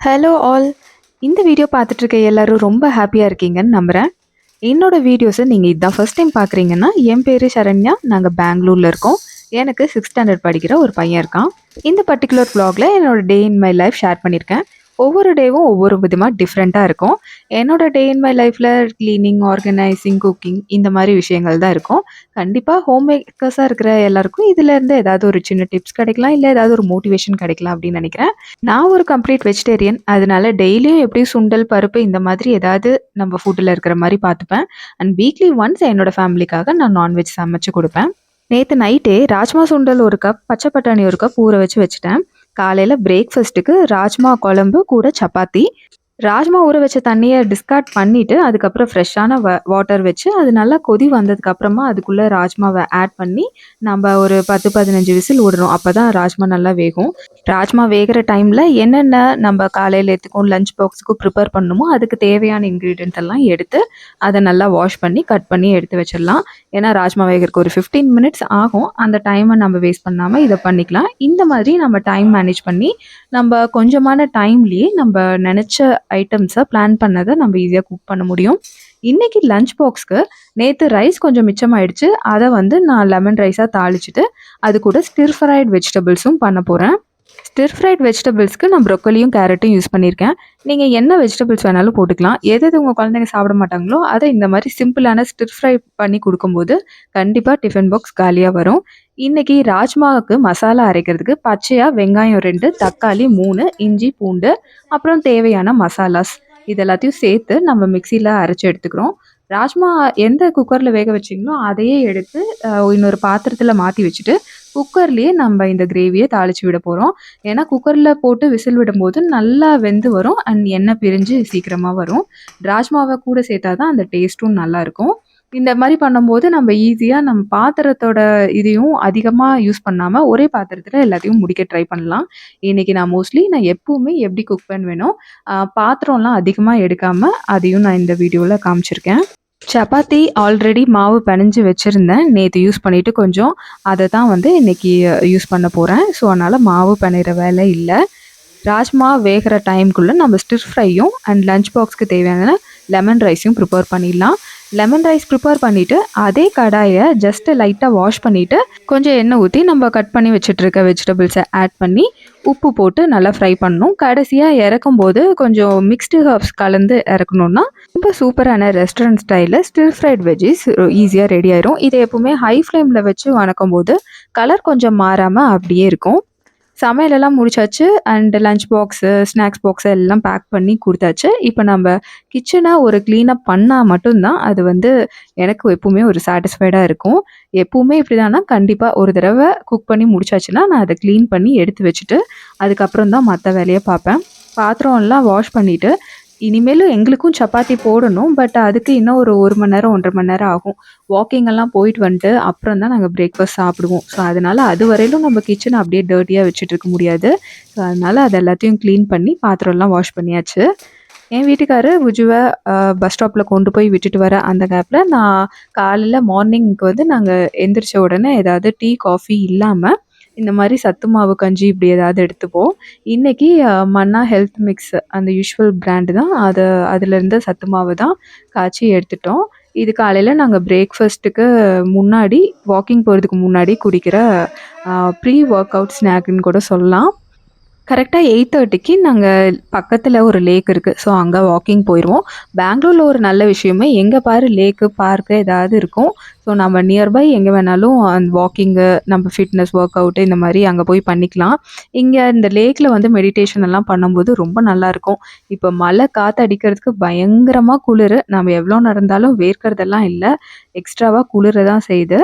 Hello all. இந்த video பார்த்துட்டு இருக்க எல்லாரும் ரொம்ப ஹாப்பியாக இருக்கீங்கன்னு நம்புகிறேன். என்னோட வீடியோஸை நீங்கள் இதுதான் ஃபர்ஸ்ட் டைம் பார்க்குறீங்கன்னா, என் பேர் சரண்யா. நாங்கள் பெங்களூரில் இருக்கோம். எனக்கு 6th ஸ்டாண்டர்ட் படிக்கிற ஒரு பையன் இருக்கான். இந்த பர்டிகுலர் vlogல என்னோட டே இன் மை லைஃப் ஷேர் பண்ணியிருக்கேன். ஒவ்வொரு டேவும் ஒவ்வொரு விதமாக டிஃப்ரெண்ட்டாக இருக்கும். என்னோட டே இன் மை லைஃப்பில் கிளீனிங், ஆர்கனைசிங், குக்கிங் இந்த மாதிரி விஷயங்கள் தான் இருக்கும். கண்டிப்பாக ஹோம் மேக்கர்ஸாக இருக்கிற எல்லாருக்கும் இதிலேருந்து ஏதாவது ஒரு சின்ன டிப்ஸ் கிடைக்கலாம், இல்லை ஏதாவது ஒரு மோட்டிவேஷன் கிடைக்கலாம் அப்படின்னு நினைக்கிறேன். நான் ஒரு கம்ப்ளீட் வெஜிடேரியன். அதனால டெய்லியும் எப்படி சுண்டல், பருப்பு இந்த மாதிரி ஏதாவது நம்ம ஃபுட்டில் இருக்கிற மாதிரி பார்த்துப்பேன். அண்ட் வீக்லி ஒன்ஸ் என்னோட ஃபேமிலிக்காக நான் நான்வெஜ் சமைச்சு கொடுப்பேன். நேற்று நைட்டே ராஜ்மா சுண்டல் 1 கப், பச்சை பட்டாணி 1 கப் ஊற வச்சுட்டேன். காலையில் பிரேக்ஃபாஸ்ட்டுக்கு ராஜ்மா குழம்பு கூட சப்பாத்தி. ராஜ்மா ஊற வச்ச தண்ணியை டிஸ்கார்ட் பண்ணிவிட்டு அதுக்கப்புறம் ஃப்ரெஷ்ஷான வாட்டர் வச்சு அது நல்லா கொதி வந்ததுக்கப்புறமா அதுக்குள்ளே ராஜ்மாவை ஆட் பண்ணி நம்ம ஒரு 10-15 விசில் விடணும். அப்போ தான் ராஜ்மா நல்லா வேகும். ராஜ்மா வேகிற டைமில் என்னென்ன நம்ம காலையில் எடுத்துக்கும் லஞ்ச் பாக்ஸுக்கும் ப்ரிப்பேர் பண்ணணுமோ அதுக்கு தேவையான இன்க்ரீடியன்ட் எல்லாம் எடுத்து அதை நல்லா வாஷ் பண்ணி கட் பண்ணி எடுத்து வச்சிடலாம். ஏன்னா ராஜ்மா வேகிறதுக்கு ஒரு 15 மினிட்ஸ் ஆகும். அந்த டைமை நம்ம வேஸ்ட் பண்ணாமல் இதை பண்ணிக்கலாம். இந்த மாதிரி நம்ம டைம் மேனேஜ் பண்ணி நம்ம கொஞ்சமான டைம்லேயே நம்ம நினச்ச ஐட்டம்ஸை பிளான் பண்ணதை நம்ம ஈஸியாக குக் பண்ண முடியும். இன்றைக்கி லஞ்ச் பாக்ஸ்க்கு நேற்று ரைஸ் கொஞ்சம் மிச்சமாயிடுச்சு. அதை நான் லெமன் ரைஸாக தாளிச்சிட்டு அது கூட ஸ்டிர் ஃப்ரைட் வெஜிடபிள்ஸும் பண்ண போகிறேன். ஸ்டிர் ஃப்ரைட் வெஜிடபிள்ஸ்க்கு நான் ப்ரொக்கோலியும் கேரட்டும் யூஸ் பண்ணியிருக்கேன். நீங்கள் என்ன வெஜிடபிள்ஸ் வேணாலும் போட்டுக்கலாம். எது உங்கள் குழந்தைங்க சாப்பிட மாட்டாங்களோ அதை இந்த மாதிரி சிம்பிளான ஸ்டிர் ஃப்ரை பண்ணி கொடுக்கும்போது கண்டிப்பாக டிஃபன் பாக்ஸ் காலியாக வரும். இன்றைக்கி ராஜ்மாவுக்கு மசாலா அரைக்கிறதுக்கு பச்சையாக வெங்காயம் 2, தக்காளி 3, இஞ்சி பூண்டு, அப்புறம் தேவையான மசாலாஸ் இது எல்லாத்தையும் சேர்த்து நம்ம மிக்சியில் அரைச்சி எடுத்துக்கிறோம். ராஜ்மா எந்த குக்கரில் வேக வச்சிங்களோ அதையே எடுத்து இன்னொரு பாத்திரத்தில் மாற்றி வச்சுட்டு குக்கர்லேயே நம்ம இந்த கிரேவியை தாளித்து விட போகிறோம். ஏன்னா குக்கரில் போட்டு விசில் விடும்போது நல்லா வெந்து வரும் அண்ட் எண்ணெய் பிரிஞ்சு சீக்கிரமாக வரும். ராஜ்மாவை கூட சேர்த்தா தான் அந்த டேஸ்ட்டும் நல்லாயிருக்கும். இந்த மாதிரி பண்ணும்போது நம்ம ஈஸியாக நம்ம பாத்திரத்தோட இதையும் அதிகமாக யூஸ் பண்ணாமல் ஒரே பாத்திரத்தில் எல்லாத்தையும் முடிக்க ட்ரை பண்ணலாம். இன்றைக்கி நான் எப்போவுமே எப்படி குக் பண்ணுவேனோ பாத்திரம்லாம் அதிகமாக எடுக்காமல் அதையும் நான் இந்த வீடியோவில் காமிச்சிருக்கேன். சப்பாத்தி ஆல்ரெடி மாவு பிணைஞ்சு வச்சுருந்தேன். நேற்று யூஸ் பண்ணிவிட்டு கொஞ்சம் அதை தான் இன்றைக்கி யூஸ் பண்ண போகிறேன். ஸோ அதனால் மாவு பிணைகிற வேலை இல்லை. ராஜ்மா வேகிற டைமுக்குள்ளே நம்ம ஸ்டிர் ஃப்ரையும் அண்ட் லஞ்ச் பாக்ஸ்க்கு தேவையான லெமன் ரைஸையும் ப்ரிப்பேர் பண்ணிடலாம். லெமன் ரைஸ் ப்ரிப்பேர் பண்ணிவிட்டு அதே கடாயை ஜஸ்ட்டு லைட்டாக வாஷ் பண்ணிவிட்டு கொஞ்சம் எண்ணெய் ஊற்றி நம்ம கட் பண்ணி வச்சுட்ருக்க வெஜிடபிள்ஸை ஆட் பண்ணி உப்பு போட்டு நல்லா ஃப்ரை பண்ணணும். கடைசியாக இறக்கும்போது கொஞ்சம் மிக்ஸ்டு ஹர்ப்ஸ் கலந்து இறக்கணுன்னா ரொம்ப சூப்பரான ரெஸ்டாரண்ட் ஸ்டைலில் ஸ்டிர் ஃப்ரைட் வெஜ்ஜீஸ் ஈஸியாக ரெடி ஆயிரும். இதை எப்போவுமே ஹை ஃப்ளேமில் வச்சு வணக்கும் போது கலர் கொஞ்சம் மாறாமல் அப்படியே இருக்கும். சமையலெல்லாம் முடிச்சாச்சு and lunch box, snacks box எல்லாம் பேக் பண்ணி கொடுத்தாச்சு. இப்போ நம்ம கிச்சனை ஒரு க்ளீனப் பண்ணால் மட்டும்தான் அது எனக்கு எப்போவுமே ஒரு சாட்டிஸ்ஃபைடாக இருக்கும். எப்போவுமே இப்படி தானா கண்டிப்பாக ஒரு தடவை குக் பண்ணி முடிச்சாச்சுன்னா நான் அதை க்ளீன் பண்ணி எடுத்து வச்சுட்டு அதுக்கப்புறம் தான் மற்ற வேலையை பார்ப்பேன். பாத்திரம்லாம் வாஷ் பண்ணிவிட்டு இனிமேலும் எங்களுக்கும் சப்பாத்தி போடணும். பட் அதுக்கு இன்னும் ஒரு 1 மணி நேரம் 1.5 மணி நேரம் ஆகும். வாக்கிங் எல்லாம் போயிட்டு வந்துட்டு அப்புறம் தான் நாங்கள் பிரேக்ஃபாஸ்ட் சாப்பிடுவோம். ஸோ அதனால் அது வரையிலும் நம்ம கிச்சனை அப்படியே டர்ட்டியாக வச்சுட்டு இருக்க முடியாது. ஸோ அதனால் அது எல்லாத்தையும் க்ளீன் பண்ணி பாத்திரம்லாம் வாஷ் பண்ணியாச்சு. என் வீட்டுக்காரர் விஜுவை பஸ் ஸ்டாப்பில் கொண்டு போய் விட்டுட்டு வர அந்த கேப்பில் நான் காலையில் மார்னிங்க்கு நாங்கள் எந்திரிச்ச உடனே ஏதாவது டீ, காஃபி இல்லாமல் இந்த மாதிரி சத்து மாவு கஞ்சி இப்படி ஏதாவது எடுத்துப்போம். இன்றைக்கி மன்னா ஹெல்த் மிக்ஸ் அந்த யூஷுவல் பிராண்டு தான். அதுலேருந்து சத்து மாவு தான் காய்ச்சி எடுத்துட்டோம். இது காலையில் நாங்கள் பிரேக்ஃபாஸ்ட்டுக்கு முன்னாடி வாக்கிங் போகிறதுக்கு முன்னாடி குடிக்கிற ப்ரீ ஒர்க் அவுட் ஸ்நாக்குன்னு கூட சொல்லலாம். கரெக்டாக 8:30க்கு நாங்கள் பக்கத்தில் ஒரு லேக் இருக்குது. ஸோ அங்கே வாக்கிங் போயிடுவோம். பெங்களூரில் ஒரு நல்ல விஷயமே எங்கே பாரு லேக்கு, பார்க்கு ஏதாவது இருக்கும். ஸோ நம்ம நியர்பை எங்கே வேணாலும் அந்த வாக்கிங்கு, நம்ம ஃபிட்னஸ் ஒர்க் அவுட்டு இந்த மாதிரி அங்கே போய் பண்ணிக்கலாம். இங்கே இந்த லேக்கில் மெடிடேஷன் எல்லாம் பண்ணும்போது ரொம்ப நல்லாயிருக்கும். இப்போ மழை காற்று அடிக்கிறதுக்கு பயங்கரமாக குளிர். நம்ம எவ்வளோ நடந்தாலும் வேர்க்கிறதெல்லாம் இல்லை, எக்ஸ்ட்ராவாக குளிர தான் செய்யுது.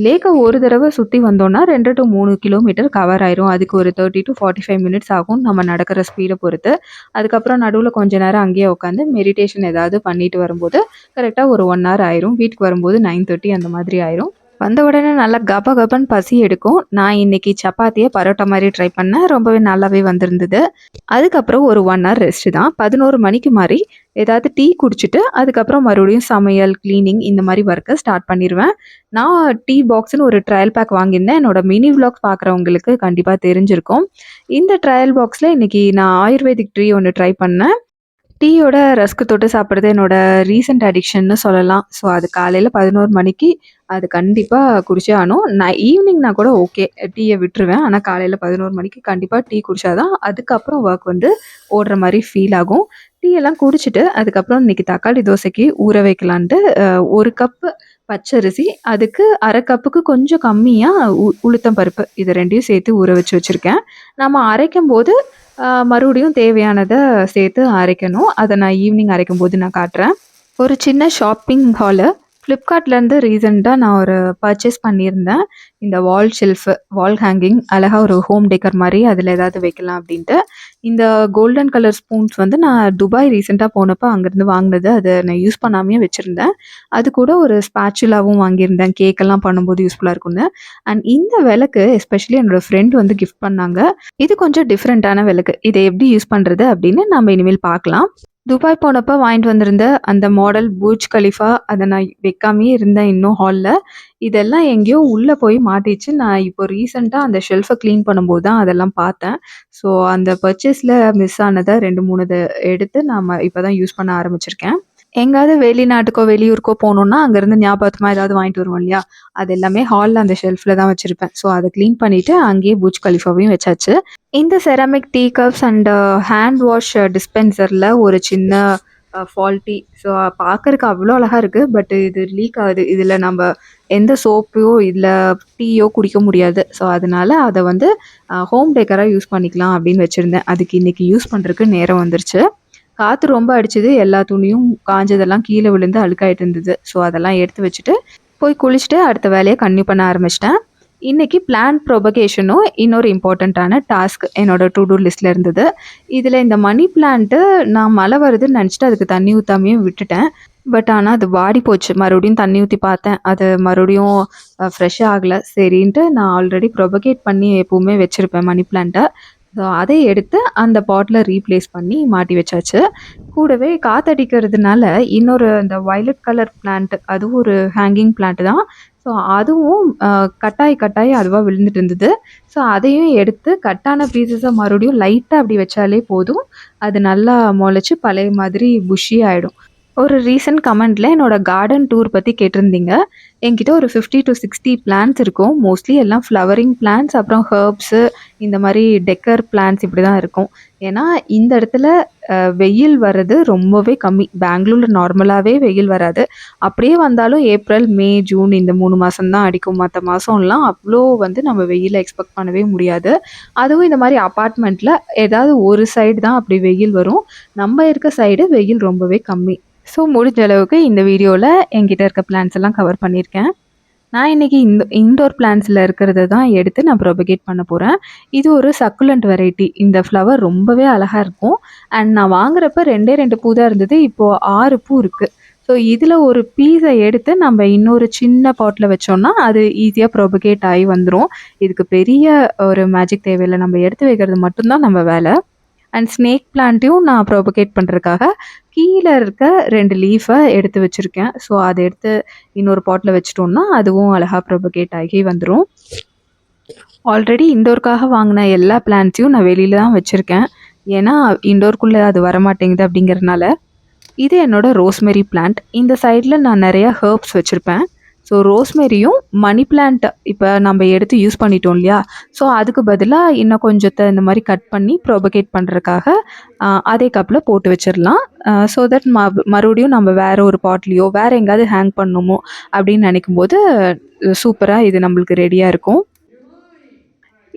லேக்கை ஒரு தடவை சுற்றி வந்தோன்னா 2 to 3 கிலோமீட்டர் கவர் ஆயிரும். அதுக்கு ஒரு 30 to 45 மினிட்ஸ் ஆகும் நம்ம நடக்கிற ஸ்பீடை பொறுத்து. அதுக்கப்புறம் நடுவில் கொஞ்ச நேரம் அங்கேயே உட்காந்து மெடிடேஷன் ஏதாவது பண்ணிட்டு வரும்போது கரெக்டாக ஒரு 1 hour ஆயிரும். வீட்டுக்கு வரும்போது 9:30 அந்த மாதிரி ஆயிரும். வந்த உடனே நல்லா கபன்னு பசி எடுக்கும். நான் இன்றைக்கி சப்பாத்தியை பரோட்டா மாதிரி ட்ரை பண்ணேன். ரொம்பவே நல்லாவே வந்திருந்தது. அதுக்கப்புறம் ஒரு 1 hour ரெஸ்ட்டு தான். 11 மணிக்கு மாதிரி ஏதாவது டீ குடிச்சிட்டு அதுக்கப்புறம் மறுபடியும் சமையல், கிளீனிங் இந்த மாரி ஒர்க்க ஸ்டார்ட் பண்ணிருவேன். நான் டீ பாக்ஸ்ன்னு ஒரு ட்ரையல் பேக் வாங்கியிருந்தேன். என்னோட மினி விளாக்ஸ் பார்க்குறவங்களுக்கு கண்டிப்பா தெரிஞ்சிருக்கும். இந்த ட்ரையல் பாக்ஸ்ல இன்னைக்கு நான் ஆயுர்வேதிக் டீ ஒண்ணு ட்ரை பண்ணேன். டீயோட ரஸ்க் தொட்டு சாப்பிடுறது என்னோட ரீசென்ட் அடிக்ஷன்னு சொல்லலாம். ஸோ அது காலையில 11 மணிக்கு அது கண்டிப்பா குடிச்சே ஆகணும். நான் ஈவினிங்னா கூட ஓகே. டீய விட்டுருவேன். ஆனா காலையில 11 மணிக்கு கண்டிப்பா டீ குடிச்சா தான் அதுக்கப்புறம் ஒர்க் வந்து ஓடுற மாரி ஃபீல் ஆகும். டீ எல்லாம் குடிச்சிட்டு அதுக்கப்புறம் இன்னைக்கு தக்காளி தோசைக்கு ஊற வைக்கலான்ட்டு 1 கப்பு பச்சரிசி, அதுக்கு 1/2 கப்புக்கு கொஞ்சம் கம்மியா உளுத்தம் பருப்பு இது 2யும் சேர்த்து ஊற வச்சிருக்கேன். நம்ம அரைக்கும்போது மறுபடியும் தேவையானத சேர்த்து அரைக்கணும். அத நான் ஈவினிங் அரைக்கும்போது நான் காட்டுறேன். ஒரு சின்ன ஷாப்பிங் ஹாலு ஃப்ளிப்கார்ட்லேருந்து ரீசென்ட்டா நான் ஒரு பர்ச்சேஸ் பண்ணியிருந்தேன். இந்த வால் ஷெல்ஃபு, வால் ஹேங்கிங் அழகா ஒரு ஹோம் டெக்கர் மாரி அதில ஏதாவது வைக்கலாம் அப்டின்ட்டு. இந்த கோல்டன் கலர் ஸ்பூன்ஸ் வந்து நான் துபாய் ரீசென்ட்டா போனப்ப அங்கேருந்து வாங்கினது. அத நான் யூஸ் பண்ணாமயே வச்சிருந்தேன். அது கூட ஒரு ஸ்பேச்சுலாவும் வாங்கியிருந்தேன். கேக்கெல்லாம் பண்ணும்போது யூஸ்ஃபுல்லா இருக்கும்னு. அண்ட் இந்த விளக்கு எஸ்பெஷலி என்னோட ஃப்ரெண்ட் வந்து கிஃப்ட் பண்ணாங்க. இது கொஞ்சம் டிஃப்ரெண்ட்டான விளக்கு. இத எப்படி யூஸ் பண்றது அப்படின்னு நம்ம இனிமேல் பார்க்கலாம். துபாய் போனப்ப வாங்கிட்டு வந்திருந்த அந்த மாடல் பூர்ஜ் கலிஃபா அத நான் வைக்காமயே இருந்தேன் இன்னும் ஹால்ல. இதெல்லாம் எங்கேயோ உள்ள போய் மாட்டிச்சு. நான் இப்போ ரீசென்ட்டா அந்த ஷெல்ஃப கிளீன் பண்ணும்போது தான் அதெல்லாம் பார்த்தேன். ஸோ அந்த பர்ச்சேஸ்ல மிஸ் ஆனத 2, 3 எடுத்து நாம இப்ப தான் யூஸ் பண்ண ஆரம்பிச்சிருக்கேன். எங்கேயாவது வெளிநாட்டுக்கோ, வெளியூருக்கோ போனோம்னா, அங்கேருந்து ஞாபகர்த்தமா ஏதாவது வாங்கிட்டு வருவோம் இல்லையா? அது எல்லாமே ஹால்ல அந்த ஷெல்ஃப்ல தான் வச்சிருப்பேன். ஸோ அத கிளீன் பண்ணிட்டு அங்கேயே பூர்ஜ் கலிஃபாவையும் வச்சாச்சு. இந்த ceramic tea cups and hand wash டிஸ்பென்சர்ல ஒரு சின்ன ஃபால்ட்டி. ஸோ பார்க்கறக்கு அவ்வளோ அழகா இருக்கு. பட் இது லீக் ஆகுது. இதில நம்ப எந்த சோப்போ, இல்ல டீயோ குடிக்க முடியாது. ஸோ அதனால அத வந்து ஹோம் டெக்கரா யூஸ் பண்ணிக்கலாம் அப்படின்னு வச்சிருந்தேன். அதுக்கு இன்னைக்கு யூஸ் பண்றதுக்கு நேரம் வந்துருச்சு. காத்து ரொம்ப அடிச்சது. எல்லா துணியும் காஞ்சதெல்லாம் கீழ விழுந்து அழுக்காயிட்டு இருந்தது. ஸோ அதெல்லாம் எடுத்து வச்சுட்டு, போய் குளிச்சுட்டு அடுத்த வேலைய கன்டின்யூ பண்ண ஆரம்பிச்சுட்டேன். இன்னைக்கு பிளான்ட் ப்ரொபகேஷனும் இன்னொரு இம்பார்ட்டன்ட்டான டாஸ்க் என்னோட டு டூ லிஸ்ட்ல இருந்தது. இதுல இந்த மணி பிளான்ட்டு நான் மழை வருதுன்னு நெனச்சுட்டு அதுக்கு தண்ணி ஊத்தாமயே விட்டுட்டேன். பட் ஆனா அது வாடி போச்சு. மறுபடியும் தண்ணி ஊத்தி பார்த்தேன். அது மறுபடியும் ஃப்ரெஷ்ஷா ஆகல. சரின்ட்டு நான் ஆல்ரெடி ப்ரொபகேட் பண்ணி எப்பவுமே வச்சிருப்பேன் மணி பிளான்ட்ட. ஸோ அதை எடுத்து அந்த பாட்ல ரீப்ளேஸ் பண்ணி மாட்டி வச்சாச்சு. கூடவே காத்தடிக்கிறதுனால இன்னொரு இந்த வயலட் கலர் பிளான்ட் அதுவும் ஒரு ஹேங்கிங் பிளான்ட் தான். ஸோ அதுவும் கட்டாயி அதுவா விழுந்துட்டு இருந்தது. ஸோ அதையும் எடுத்து கட்டான பீஸஸ மறுபடியும் லைட்டா அப்படி வச்சாலே போதும். அது நல்லா மொளச்சு பழைய மாதிரி புஷ்ஷி ஆயிடும். ஒரு ரீசென்ட் கமெண்ட்ல என்னோட கார்டன் டூர் பத்தி கேட்டிருந்தீங்க. என்கிட்ட ஒரு 50 to 60 பிளான்ட்ஸ் இருக்கும். மோஸ்ட்லி எல்லாம் ஃப்ளவரிங் பிளான்ட்ஸ், அப்புறம் ஹெர்ப்ஸு இந்த மாரி டெக்கர் பிளான்ட்ஸ் இப்படி தான் இருக்கும். ஏன்னா இந்த இடத்துல வெயில் வர்றது ரொம்பவே கம்மி. பெங்களூர்ல நார்மலாவே வெயில் வராது. அப்படியே வந்தாலும் ஏப்ரல், மே, ஜூன் இந்த 3 மாசம் தான் அடிக்கும். மத்த மாசம்லாம் அவ்ளோ வந்து நம்ம வெயில எக்ஸ்பெக்ட் பண்ணவே முடியாது. அதுவும் இந்த மாரி அபார்ட்மெண்ட்ல ஏதாவது ஒரு சைடு தான் அப்படி வெயில் வரும். நம்ம இருக்க சைடு வெயில் ரொம்பவே கம்மி. ஸோ முடிஞ்ச அளவுக்கு இந்த வீடியோவில் என்கிட்ட இருக்க பிளான்ஸ் எல்லாம் கவர் பண்ணியிருக்கேன். நான் இன்னைக்கு இன்டோர் பிளான்ட்ஸில் இருக்கிறத தான் எடுத்து நான் ப்ரொபகேட் பண்ண போகிறேன். இது ஒரு சக்குலண்ட் வெரைட்டி. இந்த ஃப்ளவர் ரொம்பவே அழகாக இருக்கும். அண்ட் நான் வாங்குறப்ப 2 பூ தான் இருந்தது. இப்போது 6 பூ இருக்குது. ஸோ இதில் ஒரு பீஸை எடுத்து நம்ம இன்னொரு சின்ன பாட்டில் வச்சோம்னா அது ஈஸியாக ப்ரொபகேட் ஆகி வந்துடும். இதுக்கு பெரிய ஒரு மேஜிக் தேவையில்லை. நம்ம எடுத்து வைக்கிறது மட்டும்தான் நம்ம வேலை. அண்ட் ஸ்னேக் பிளான்ட்டையும் நான் ப்ரொபகேட் பண்ணுறதுக்காக கீழே இருக்க 2 லீஃபை எடுத்து வச்சுருக்கேன். ஸோ அதை எடுத்து இன்னொரு பாட்டில் வச்சிட்டோம்னா அதுவும் அழகாக ப்ரொபகேட் ஆகி வந்துடும். ஆல்ரெடி இண்டோருக்காக வாங்கின எல்லா பிளான்ட்ஸையும் நான் வெளியில தான் வச்சுருக்கேன். ஏன்னா இண்டோருக்குள்ளே அது வரமாட்டேங்குது அப்படிங்கிறதுனால. இது என்னோட ரோஸ்மெரி பிளான்ட். இந்த சைடில் நான் நிறையா ஹெர்ப்ஸ் வச்சுருப்பேன். ஸோ ரோஸ்மெரியும் மணி பிளான்ட் இப்போ நம்ம எடுத்து யூஸ் பண்ணிட்டோம் இல்லையா? ஸோ அதுக்கு பதிலாக இன்னும் கொஞ்சத்தை இந்த மாதிரி கட் பண்ணி ப்ரொபகேட் பண்ணுறதுக்காக அதே கப்பில் போட்டு வச்சிடலாம். ஸோ தட் மறுபடியும் நம்ம வேறு ஒரு பாட்லேயோ வேறு எங்கேயாவது ஹேங் பண்ணணுமோ அப்படின்னு நினைக்கும்போது சூப்பராக இது நம்மளுக்கு ரெடியாக இருக்கும்.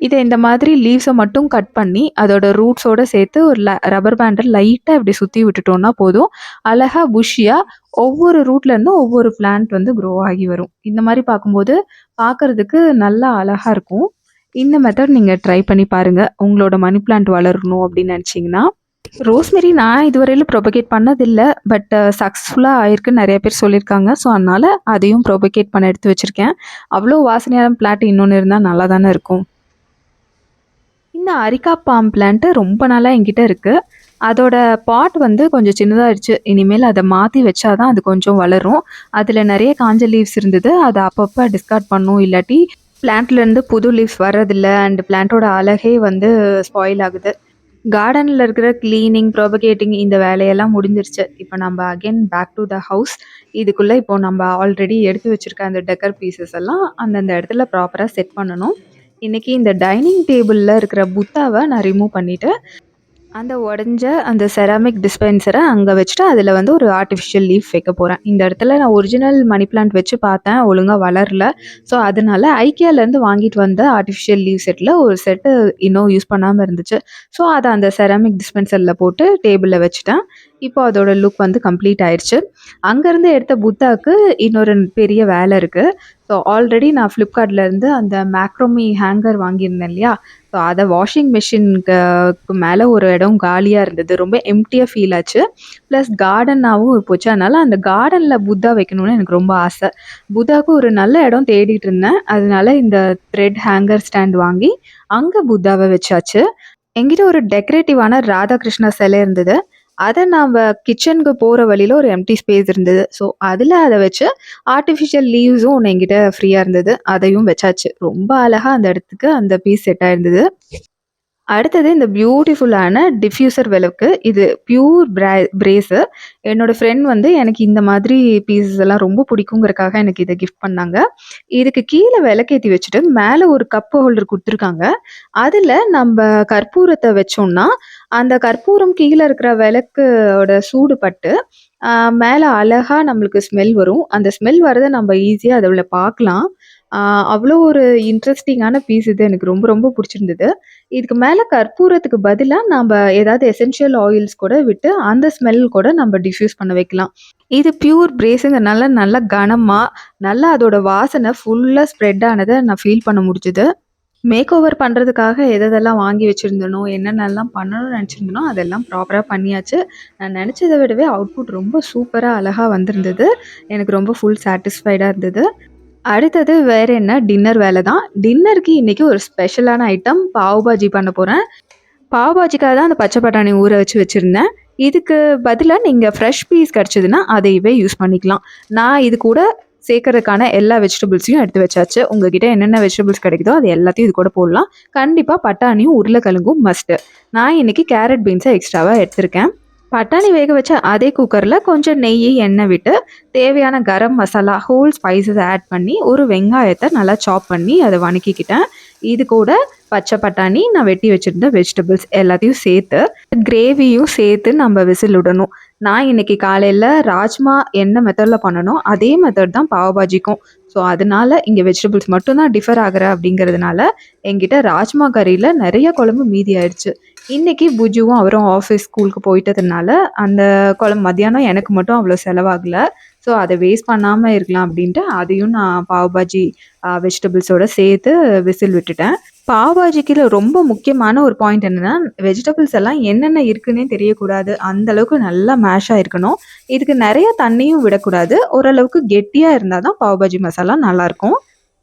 இதை இந்த மாதிரி லீவ்ஸை மட்டும் கட் பண்ணி அதோட ரூட்ஸோடு சேர்த்து ஒரு ரப்பர் பேண்டை லைட்டாக இப்படி சுற்றி விட்டுட்டோம்னா போதும். அழகாக புஷ்ஷியாக ஒவ்வொரு ரூட்லேருந்தும் ஒவ்வொரு பிளான்ட் வந்து க்ரோ ஆகி வரும். இந்த மாதிரி பார்க்கும்போது பார்க்குறதுக்கு நல்லா அழகாக இருக்கும். இந்த மெத்தட் நீங்கள் ட்ரை பண்ணி பாருங்கள். உங்களோட மணி பிளான்ட் வளரணும் அப்படின்னு நினச்சிங்கன்னா. ரோஸ்மெரி நான் இதுவரையிலும் ப்ரொபகேட் பண்ணதில்லை. பட் சக்ஸஸ்ஃபுல்லாக ஆயிருக்குன்னு நிறைய பேர் சொல்லியிருக்காங்க. ஸோ அதனால் அதையும் ப்ரொபகேட் பண்ண எடுத்து வச்சுருக்கேன். அவ்வளோ வாசனையான பிளான்ட் இன்னொன்று இருந்தால் நல்லா தானே இருக்கும். இந்த அரிக்கா பாம் பிளான்ட்டு ரொம்ப நாளா என்கிட்ட இருக்கு. அதோட பாட் வந்து கொஞ்சம் சின்னதாயிடுச்சு. இனிமேல் அத மாத்தி வச்சா தான் அது கொஞ்சம் வளரும். அதுல நெறைய காஞ்ச லீவ்ஸ் இருந்தது. அத அப்பப்ப டிஸ்கார்ட் பண்ணணும். இல்லாட்டி பிளான்ட்லேருந்து புது லீவ்ஸ் வர்றதில்ல. அண்ட் பிளான்ட்டோட அழகே வந்து ஸ்பாயில் ஆகுது. கார்டன்ல இருக்கிற கிளீனிங், ப்ராபகேட்டிங் இந்த வேலையெல்லாம் முடிஞ்சிருச்சு. இப்ப நம்ப again back to the house. இதுக்குள்ள இப்போ நம்ப ஆல்ரெடி எடுத்து வச்சிருக்க அந்த டெக்கர் பீசஸ் எல்லாம் அந்தந்த இடத்துல ப்ராப்பரா செட் பண்ணணும். இன்னைக்கு இந்த டைனிங் டேபிள்ல இருக்கிற புத்தாவ நான் ரிமூவ் பண்ணிட்டு அந்த உடைஞ்ச அந்த செராமிக் டிஸ்பென்சரை அங்கே வச்சுட்டு அதில் வந்து ஒரு ஆர்டிஃபிஷியல் லீஃப் வைக்க போகிறேன். இந்த இடத்துல நான் ஒரிஜினல் மணி பிளான்ட் வச்சு பார்த்தேன், ஒழுங்காக வளரல. ஸோ அதனால ஐக்கியாலேருந்து வாங்கிட்டு வந்த ஆர்டிஃபிஷியல் லீவ் செட்டில் ஒரு செட்டு இன்னும் யூஸ் பண்ணாமல் இருந்துச்சு. ஸோ அதை அந்த செராமிக் டிஸ்பென்சரில் போட்டு டேபிளில் வச்சுட்டேன். இப்போ அதோட லுக் வந்து கம்ப்ளீட் ஆயிடுச்சு. அங்கேருந்து எடுத்த புத்தாக்கு இன்னொரு பெரிய வேலை இருக்குது. ஸோ ஆல்ரெடி நான் ஃப்ளிப்கார்ட்லேருந்து அந்த மேக்ரோமி ஹேங்கர் வாங்கியிருந்தேன் இல்லையா? ஸோ அதை வாஷிங் மிஷினுக்கு மேலே ஒரு இடம் காலியாக இருந்தது. ரொம்ப எம்ப்டியாக ஃபீல் ஆச்சு. ப்ளஸ் கார்டனாகவும் போச்சு. அதனால் அந்த கார்டனில் புத்தா வைக்கணும்னு எனக்கு ரொம்ப ஆசை. புத்தாவுக்கு ஒரு நல்ல இடம் தேடிட்டு இருந்தேன். அதனால இந்த த்ரெட் ஹேங்கர் ஸ்டாண்ட் வாங்கி அங்கே புத்தாவை வச்சாச்சு. என்கிட்ட ஒரு டெக்கரேட்டிவான ராதாகிருஷ்ணா சிலை இருந்தது. அத நாம கிச்சனுக்கு போற வழியில ஒரு எம்ப்டி ஸ்பேஸ் இருந்தது. ஸோ, அதுல அத வச்சு ஆர்டிஃபிஷியல் லீவ்ஸும் ஒண்ணு என்கிட்ட ஃப்ரீயா இருந்தது. அதையும் வச்சாச்சு. ரொம்ப அழகா அந்த இடத்துக்கு அந்த பீஸ் செட் ஆயிருந்தது. அடுத்தது இந்த பியூட்டிஃபுல்லான டிஃப்யூசர் விளக்கு. இது பியூர் பிரேஸு. என்னோட ஃப்ரெண்ட் வந்து எனக்கு இந்த மாதிரி பீஸஸ் எல்லாம் ரொம்ப பிடிக்குங்கிறக்காக எனக்கு இத கிஃப்ட் பண்ணாங்க. இதுக்கு கீழ விளக்கேத்தி வச்சுட்டு, மேல ஒரு கப் ஹோல்டர் குடுத்துருக்காங்க. அதுல நம்ப கற்பூரத்த வச்சோம்னா, அந்த கற்பூரம் கீழ இருக்கிற விளக்கோட சூடு பட்டு, அ மேல அழகா நம்மளுக்கு ஸ்மெல் வரும். அந்த ஸ்மெல் வரத நம்ம ஈஸியா அதுல பார்க்கலாம். அ அவ்ளோ ஒரு இன்ட்ரஸ்டிங்கான பீஸ் இது. எனக்கு ரொம்ப ரொம்ப புடிச்சிருந்தது. இதுக்கு மேல கற்பூரத்துக்கு பதிலா நம்ப ஏதாவது எசென்ஷியல் ஆயில்ஸ் கூட விட்டு, அந்த ஸ்மெல் கூட நம்ம டிஃப்யூஸ் பண்ண வைக்கலாம். இது பியூர் பிரேஸுங்கிறனால நல்லா கனமா, நல்லா அதோட வாசனை ஃபுல்லா ஸ்ப்ரெட் ஆனத நான் ஃபீல் பண்ண முடிஞ்சது. மேக் ஓவர் பண்றதுக்காக எதெல்லாம் வாங்கி வச்சிருந்தனோ, என்னென்னலாம் பண்ணணும்னு நெனச்சிருந்தனோ, அதெல்லாம் ப்ராப்பரா பண்ணியாச்சு. நான் நெனச்சத விடவே அவுட்புட் ரொம்ப சூப்பரா, அழகா வந்திருந்தது. எனக்கு ரொம்ப ஃபுல் சாட்டிஸ்ஃபைடா இருந்தது. அடுத்தது வேற என்ன டின்னர் வேல தான். டின்னருக்கு இன்னைக்கு ஒரு ஸ்பெஷலான ஐட்டம் பாவ் பாஜி பண்ண போறேன். பாவ் பாஜிக்காக தான் அந்த பச்சை பட்டாணி ஊற வச்சு வச்சிருந்தேன். இதுக்கு பதிலா நீங்க ஃப்ரெஷ் பீஸ் கிடைச்சதுன்னா, அதையவே யூஸ் பண்ணிக்கலாம். நான் இது கூட சேர்க்கறதுக்கான எல்லா வெஜிடபிள்ஸையும் எடுத்து வச்சாச்சு. உங்ககிட்ட என்னென்ன வெஜிடபிள்ஸ் கிடைக்குதோ அது எல்லாத்தையும் இது கூட போடலாம். கண்டிப்பா பட்டாணியும், உருளைக்கிழங்கும் மஸ்ட்டு. நான் இன்னைக்கு கேரட் பீன்ஸை எக்ஸ்ட்ராவா எடுத்திருக்கேன். பட்டாணி வேக வச்ச அதே குக்கர்ல கொஞ்சம் நெய், எண்ணெய் விட்டு தேவையான garam masala, whole spices add பண்ணி ஒரு வெங்காயத்தை நல்லா சாப் பண்ணி அதை வணக்கிக்கிட்டேன். இது கூட பச்சை பட்டாணி, நான் வெட்டி வச்சிருந்த வெஜிடபிள்ஸ் எல்லாத்தையும் சேர்த்து கிரேவியும் சேர்த்து நம்ம விசில் விடணும். நான் இன்னைக்கு காலையில ராஜ்மா என்ன மெத்தடில் பண்ணனோ அதே மெத்தட் தான் பாவ் பாஜிக்கும். ஸோ அதனால இங்கே வெஜிடபிள்ஸ் மட்டும்தான் டிஃபர் ஆகுற அப்படிங்கிறதுனால என்கிட்ட ராஜ்மா கறியில் நிறைய குழம்பு மீதி ஆயிடுச்சு. இன்னைக்கு புஜுவும் அவரும் ஆஃபீஸ் ஸ்கூலுக்கு போயிட்டதுனால அந்த குழம்பு மத்தியானம் எனக்கு மட்டும் அவ்வளோ செலவாகல. ஸோ அதை வேஸ்ட் பண்ணாமல் இருக்கலாம் அப்படின்ட்டு அதையும் நான் பாவ் பாஜி வெஜிடபிள்ஸோட சேர்த்து விசில் விட்டுட்டேன். பாவ் பாஜிக்கு ரொம்ப முக்கியமான ஒரு பாயிண்ட் என்னன்னா, வெஜிடபிள்ஸ் எல்லாம் என்னென்ன இருக்குன்னே தெரியக்கூடாது. அந்த அளவுக்கு நல்லா மேஷ் ஆயிருக்கணும். இதுக்கு நிறைய தண்ணியும் விடக்கூடாது. ஓரளவுக்கு கெட்டியா இருந்தா தான் பாவ் பாஜி மசாலா நல்லாயிருக்கும்.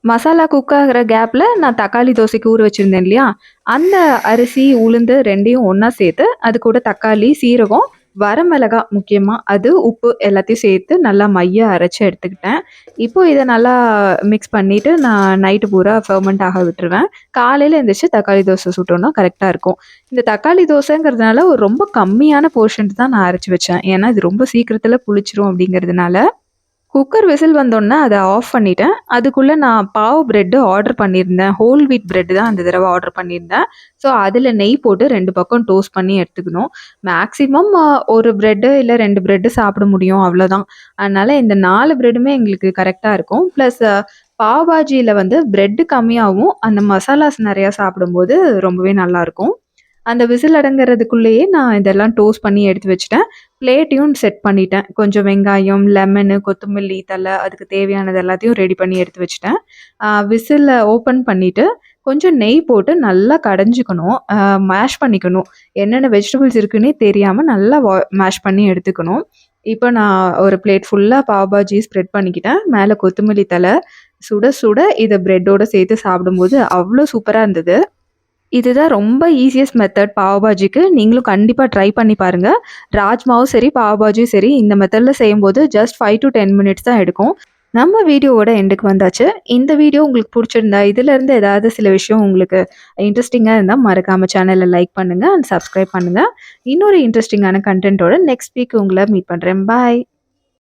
மசாலா குக் ஆகுற கேப்ல நான் தக்காளி தோசைக்கு ஊற வச்சிருந்தேன் இல்லையா? அந்த அரிசி, உளுந்து 2யும் ஒண்ணா சேர்த்து, அது கூட தக்காளி, சீரகம், வரமிளகா முக்கியமா அது, உப்பு எல்லாத்தையும் சேர்த்து நல்லா மையா அரைச்சு எடுத்துக்கிட்டேன். இப்போ இத நல்லா மிக்ஸ் பண்ணிட்டு நான் நைட்டு பூரா ஃபெர்மெண்ட் ஆக விட்டுருவேன். காலையில எந்திரிச்சு தக்காளி தோசை சுட்டோம்னா கரெக்ட்டா இருக்கும். இந்த தக்காளி தோசைங்கிறதுனால ஒரு ரொம்ப கம்மியான போர்ஷன் தான் நான் அரைச்சு வச்சேன். ஏன்னா இது ரொம்ப சீக்கிரத்துல புளிச்சிரும் அப்படிங்கிறதுனால. குக்கர் விசில் வந்தோன்னே அத ஆஃப் பண்ணிட்டேன். அதுக்குள்ள நான் பாவ் பிரெட் ஆர்டர் பண்ணியிருந்தேன். ஹோல் வீட் பிரெட் தான் அந்த தடவ ஆர்டர் பண்ணியிருந்தேன். ஸோ அதில நெய் போட்டு 2 பக்கம் டோஸ்ட் பண்ணி எடுத்துக்கணும். மேக்ஸிமம் 1 பிரெட்டு இல்ல 2 பிரெட்டு சாப்பிட முடியும் அவ்வளோதான். அதனால இந்த 4 பிரெட்டுமே எங்களுக்கு கரெக்ட்டா இருக்கும். ப்ளஸ் பாவ் பாஜியில வந்து பிரெட் கம்மியாவும், அந்த மசாலாஸ் நெறையா சாப்பிடும்போது ரொம்பவே நல்லாயிருக்கும். அந்த விசில் அடங்குறதுக்குள்ளேயே நான் இதெல்லாம் டோஸ்ட் பண்ணி எடுத்து வச்சுட்டேன். பிளேட்டையும் செட் பண்ணிட்டேன். கொஞ்சம் வெங்காயம், லெமனு, கொத்தமல்லி தழை அதுக்கு தேவையானது எல்லாத்தையும் ரெடி பண்ணி எடுத்து வச்சுட்டேன். விசில ஓப்பன் பண்ணிட்டு, கொஞ்சம் நெய் போட்டு நல்லா கடைஞ்சுக்கணும். மேஷ் பண்ணிக்கணும். என்னென்ன வெஜிடபிள்ஸ் இருக்குன்னே தெரியாம நல்லா மேஷ் பண்ணி எடுத்துக்கணும். இப்போ நான் ஒரு பிளேட் ஃபுல்லா பாவ் பாஜி ஸ்ப்ரெட் பண்ணிக்கிட்டேன். மேல கொத்தமல்லி தழை, சுட சுட இத பிரெட்டோட சேர்த்து சாப்பிடும்போது அவ்ளோ சூப்பரா இருந்தது. இதுதான் ரொம்ப ஈஸியஸ்ட் மெத்தட் பாவ் பாஜிக்கு. நீங்களும் கண்டிப்பா ட்ரை பண்ணி பாருங்க. ராஜ்மாவும் சரி, பாவ் பாஜியும் சரி இந்த மெத்தட்ல செய்யும்போது ஜஸ்ட் 5 to 10 மினிட்ஸ் தான் எடுக்கும். நம்ம வீடியோவோட எண்டுக்கு வந்தாச்சு. இந்த வீடியோ உங்களுக்கு புடிச்சிருந்தா, இதிலருந்து ஏதாவது சில விஷயம் உங்களுக்கு இன்ட்ரெஸ்டிங்கா இருந்தா மறக்காம சேனல லைக் பண்ணுங்க அண்ட் சப்ஸ்கிரைப் பண்ணுங்க. இன்னொரு இன்ட்ரெஸ்டிங்கான கன்டென்ட்டோட நெக்ஸ்ட் வீக் உங்கள மீட் பண்றேன். பாய்.